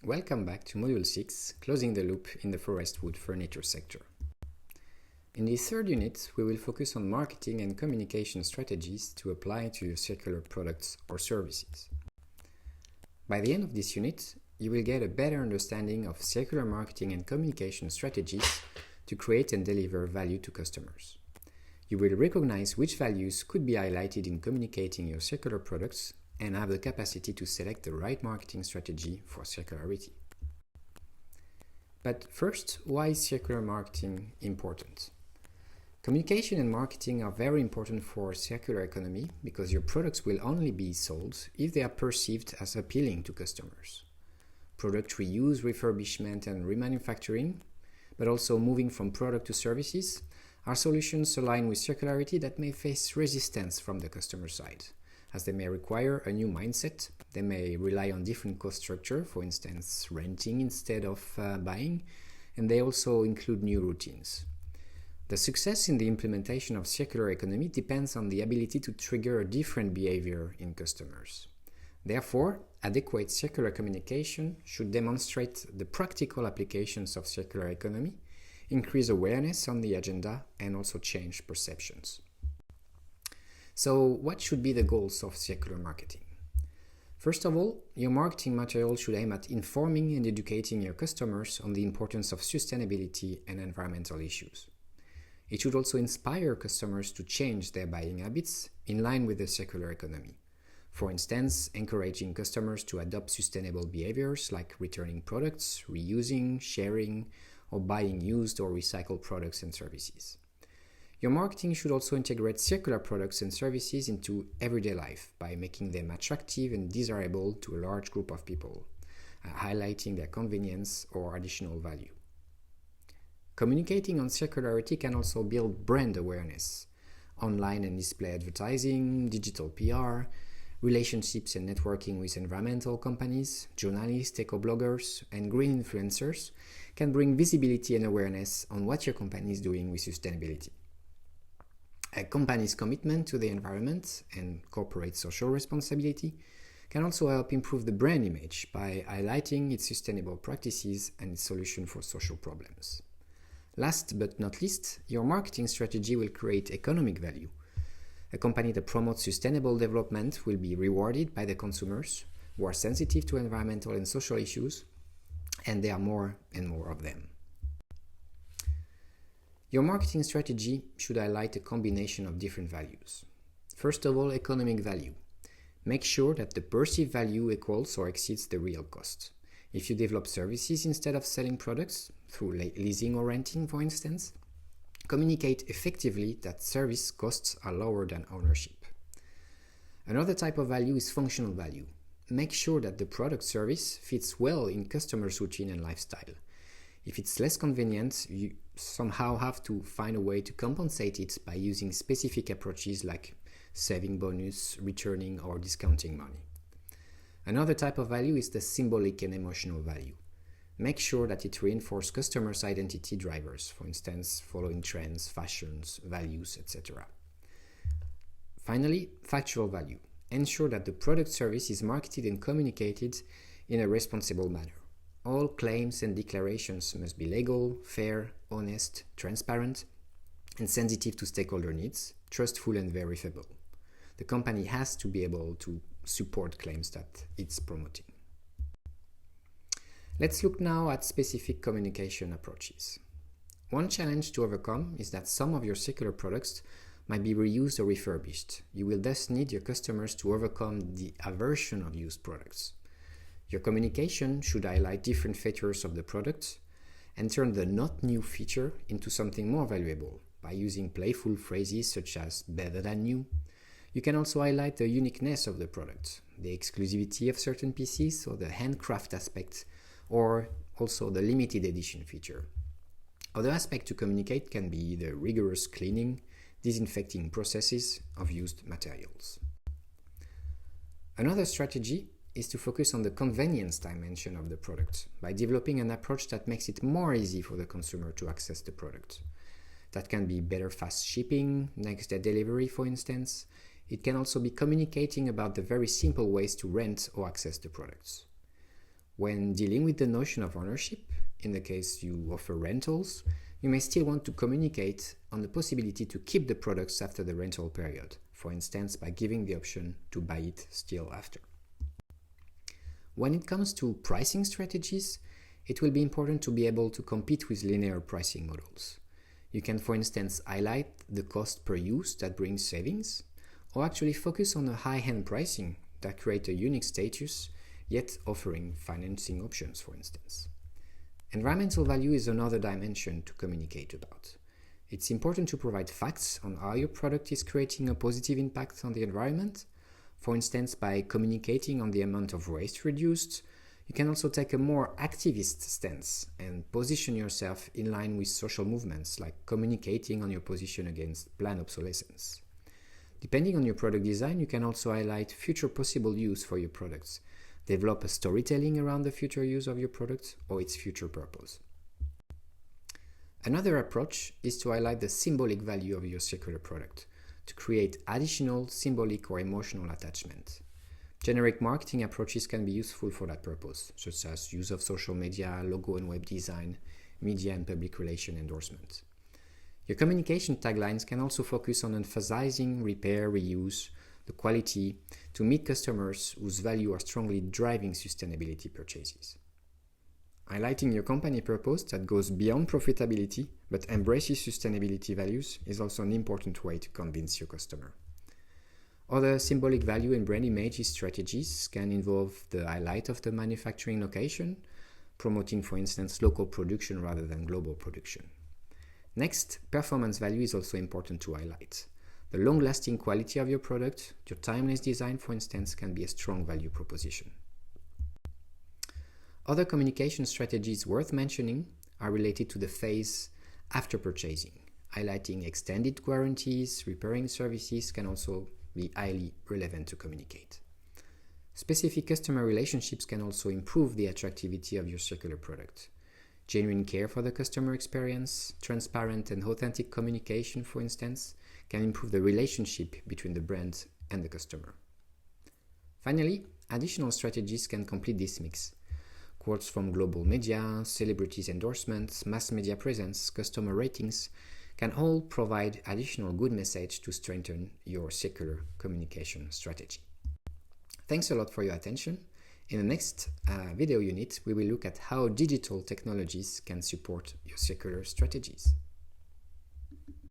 Welcome back to Module 6, Closing the Loop in the Forest Wood Furniture sector. In this third unit, we will focus on marketing and communication strategies to apply to your circular products or services. By the end of this unit, you will get a better understanding of circular marketing and communication strategies to create and deliver value to customers. You will recognize which values could be highlighted in communicating your circular products and have the capacity to select the right marketing strategy for circularity. But first, why is circular marketing important? Communication and marketing are very important for circular economy because your products will only be sold if they are perceived as appealing to customers. Product reuse, refurbishment and remanufacturing, but also moving from product to services, are solutions aligned with circularity that may face resistance from the customer side, as they may require a new mindset. They may rely on different cost structure, for instance, renting instead of buying, and they also include new routines. The success in the implementation of circular economy depends on the ability to trigger a different behavior in customers. Therefore, adequate circular communication should demonstrate the practical applications of circular economy, increase awareness on the agenda, and also change perceptions. So, what should be the goals of circular marketing? First of all, your marketing material should aim at informing and educating your customers on the importance of sustainability and environmental issues. It should also inspire customers to change their buying habits in line with the circular economy. For instance, encouraging customers to adopt sustainable behaviors like returning products, reusing, sharing, or buying used or recycled products and services. Your marketing should also integrate circular products and services into everyday life by making them attractive and desirable to a large group of people, highlighting their convenience or additional value. Communicating on circularity can also build brand awareness. Online and display advertising, digital PR, relationships and networking with environmental companies, journalists, eco-bloggers, and green influencers can bring visibility and awareness on what your company is doing with sustainability. A company's commitment to the environment and corporate social responsibility can also help improve the brand image by highlighting its sustainable practices and its solution for social problems. Last but not least, your marketing strategy will create economic value. A company that promotes sustainable development will be rewarded by the consumers who are sensitive to environmental and social issues, and there are more and more of them. Your marketing strategy should highlight a combination of different values. First of all, economic value. Make sure that the perceived value equals or exceeds the real cost. If you develop services instead of selling products, through leasing or renting for instance, communicate effectively that service costs are lower than ownership. Another type of value is functional value. Make sure that the product service fits well in customers' routine and lifestyle. If it's less convenient, you somehow have to find a way to compensate it by using specific approaches like saving bonus, returning, or discounting money. Another type of value is the symbolic and emotional value. Make sure that it reinforces customers' identity drivers, for instance, following trends, fashions, values, etc. Finally, factual value. Ensure that the product service is marketed and communicated in a responsible manner. All claims and declarations must be legal, fair, honest, transparent, and sensitive to stakeholder needs, trustful and verifiable. The company has to be able to support claims that it's promoting. Let's look now at specific communication approaches. One challenge to overcome is that some of your circular products might be reused or refurbished. You will thus need your customers to overcome the aversion of used products. Your communication should highlight different features of the product and turn the not new feature into something more valuable by using playful phrases such as better than new. You can also highlight the uniqueness of the product, the exclusivity of certain pieces or the handcraft aspect, or also the limited edition feature. Other aspects to communicate can be the rigorous cleaning, disinfecting processes of used materials. Another strategy is to focus on the convenience dimension of the product by developing an approach that makes it more easy for the consumer to access the product. That can be better fast shipping, next day delivery for instance. It can also be communicating about the very simple ways to rent or access the products. When dealing with the notion of ownership, in the case you offer rentals, you may still want to communicate on the possibility to keep the products after the rental period, for instance by giving the option to buy it still after. When it comes to pricing strategies, it will be important to be able to compete with linear pricing models. You can, for instance, highlight the cost per use that brings savings, or actually focus on a high-end pricing that creates a unique status, yet offering financing options, for instance. Environmental value is another dimension to communicate about. It's important to provide facts on how your product is creating a positive impact on the environment. For instance, by communicating on the amount of waste reduced, you can also take a more activist stance and position yourself in line with social movements, like communicating on your position against planned obsolescence. Depending on your product design, you can also highlight future possible use for your products, develop a storytelling around the future use of your product or its future purpose. Another approach is to highlight the symbolic value of your circular product, to create additional symbolic or emotional attachment. Generic marketing approaches can be useful for that purpose, such as use of social media, logo and web design, media and public relation endorsement. Your communication taglines can also focus on emphasizing repair, reuse, the quality to meet customers whose value are strongly driving sustainability purchases. Highlighting your company purpose that goes beyond profitability but embraces sustainability values is also an important way to convince your customer. Other symbolic value and brand image strategies can involve the highlight of the manufacturing location, promoting, for instance, local production rather than global production. Next, performance value is also important to highlight. The long-lasting quality of your product, your timeless design, for instance, can be a strong value proposition. Other communication strategies worth mentioning are related to the phase after purchasing. Highlighting extended guarantees, repairing services can also be highly relevant to communicate. Specific customer relationships can also improve the attractivity of your circular product. Genuine care for the customer experience, transparent and authentic communication, for instance, can improve the relationship between the brand and the customer. Finally, additional strategies can complete this mix. Quotes from global media, celebrities' endorsements, mass media presence, customer ratings can all provide additional good message to strengthen your circular communication strategy. Thanks a lot for your attention. In the next video unit, we will look at how digital technologies can support your circular strategies.